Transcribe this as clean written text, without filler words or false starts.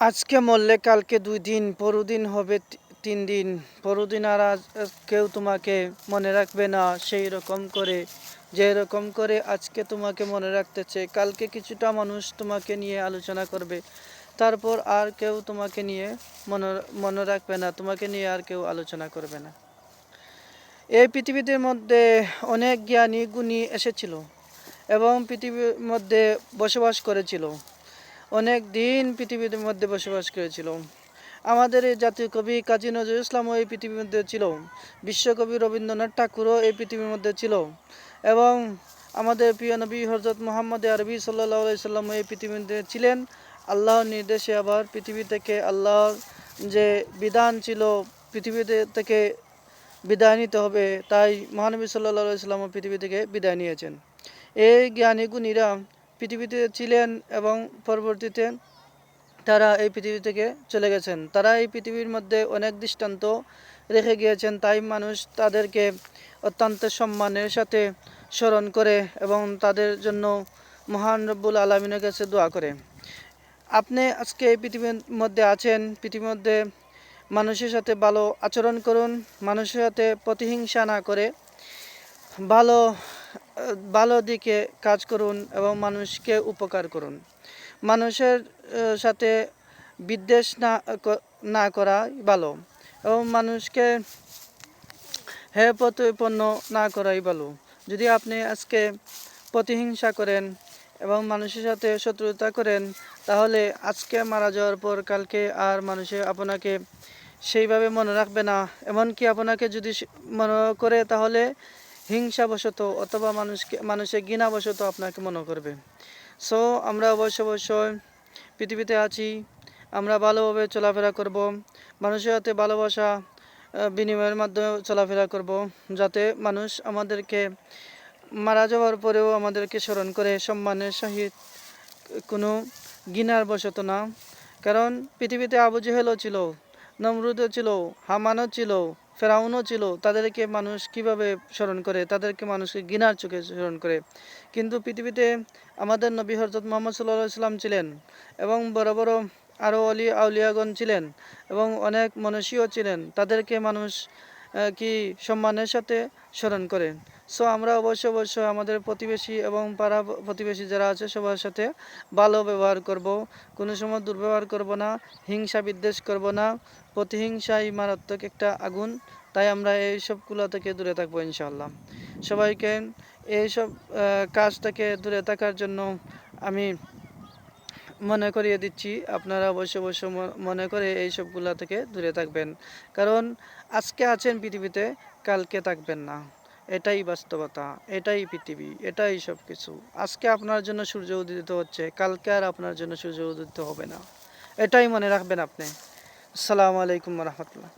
আজকে মরলে কালকে 2 দিন, পরদিন হবে 3 দিন, পরদিন আর কেউ তোমাকে মনে রাখবে না। সেই রকম করে যেরকম করে আজকে তোমাকে মনে রাখতেছে, কালকে কিছুটা মানুষ তোমাকে নিয়ে আলোচনা করবে, তারপর আর কেউ তোমাকে নিয়ে মনে মনে রাখবে না, তোমাকে নিয়ে আর কেউ আলোচনা করবে না। এই পৃথিবীতে মধ্যে অনেক জ্ঞানী গুণী এসেছিল এবং পৃথিবীর মধ্যে বসবাস করেছিল, অনেক দিন পৃথিবীর মধ্যে বসবাস করেছিল। আমাদের এই জাতীয় কবি কাজী নজরুল ইসলামও এই পৃথিবীর মধ্যে ছিল, বিশ্বকবি রবীন্দ্রনাথ ঠাকুরও এই পৃথিবীর মধ্যে ছিল, এবং আমাদের প্রিয় নবী হযরত মুহাম্মদ আরবি সাল্লাল্লাহু আলাইহি সাল্লাম এই পৃথিবীর মধ্যে ছিলেন। আল্লাহর নির্দেশে আবার পৃথিবী থেকে আল্লাহর যে বিধান ছিল পৃথিবী থেকে বিদায় নিতে হবে, তাই মহানবী সাল্লাল্লাহু আলাইহি সাল্লাম পৃথিবী থেকে বিদায় নিয়েছেন। এই জ্ঞানী গুণীরা পৃথিবীতে ছিলেন এবং পরবর্তীতে তারা এই পৃথিবী থেকে চলে গেছেন। তারা এই পৃথিবীর মধ্যে অনেক দৃষ্টান্ত রেখে গিয়েছেন, তাই মানুষ তাদেরকে অত্যন্ত সম্মানের সাথে স্মরণ করে এবং তাদের জন্য মহান রব্বুল আলামিনের কাছে দোয়া করে। আপনি আজকে এই পৃথিবীর মধ্যে আছেন, পৃথিবীর মধ্যে মানুষের সাথে ভালো আচরণ করুন, মানুষের সাথে প্রতিহিংসা না করে ভালো ভালো দিকে কাজ করুন এবং মানুষকে উপকার করুন। মানুষের সাথে বিদ্বেষ না করাই ভালো এবং মানুষকে হেয় প্রতিপন্ন না করাই ভালো। যদি আপনি আজকে প্রতিহিংসা করেন এবং মানুষের সাথে শত্রুতা করেন, তাহলে আজকে মারা যাওয়ার পর কালকে আর মানুষে আপনাকে সেইভাবে মনে রাখবে না। এমনকি আপনাকে যদি মনে করে, তাহলে হিংসাবশত অথবা মানুষের ঘৃণাবশত আপনাকে মনে করবে। সো আমরা অবশ্যই পৃথিবীতে আছি, আমরা ভালোভাবে চলাফেরা করব, মানুষের সাথে ভালোবাসা বিনিময়ের মাধ্যমে চলাফেরা করব, যাতে মানুষ আমাদেরকে মারা যাওয়ার পরেও আমাদেরকে স্মরণ করে সম্মানের সহিত, কোনো ঘৃণার বশত না। কারণ পৃথিবীতে আবু জেহেলও ছিল, নমরুদও ছিল, হামানও ছিল, ফেরাউনও ছিল। তাদেরকে মানুষ কিভাবে স্মরণ করে? তাদেরকে মানুষকে ঘৃণার চোখে স্মরণ করে। কিন্তু পৃথিবীতে আমাদের নবী হযরত মুহাম্মদ সাল্লাল্লাহু আলাইহি ওয়াসাল্লাম ছিলেন এবং বড় বড় আরও আউলিয়াগণ ছিলেন এবং অনেক মনীষীও ছিলেন। তাদেরকে মানুষ কি সম্মানের সাথে স্মরণ করে। সো আমরা অবশ্যই আমাদের প্রতিবেশী এবং পাড়া প্রতিবেশী যারা আছে সবার সাথে ভালো ব্যবহার করব, কোনো সময় দুর্ব্যবহার করব না, হিংসা বিদ্বেষ করব না। প্রতিহিংসাই মারাত্মক একটা আগুন, তাই আমরা এইসবগুলো থেকে দূরে থাকবো ইনশাআল্লাহ। সবাইকে এইসব কাজ থেকে দূরে থাকার জন্য আমি মনে করিয়ে দিচ্ছি, আপনারা অবশ্যই মনে করে এইসবগুলো থেকে দূরে থাকবেন। কারণ আজকে আছেন পৃথিবীতে, কালকে থাকবেন না। এটাই বাস্তবতা, এটাই পৃথিবী, এটাই সব কিছু। আজকে আপনার জন্য সূর্য উদিত হচ্ছে, কালকে আর আপনার জন্য সূর্য উদিত হবে না। এটাই মনে রাখবেন আপনি। আসসালামু আলাইকুম রহমতুল্লাহ।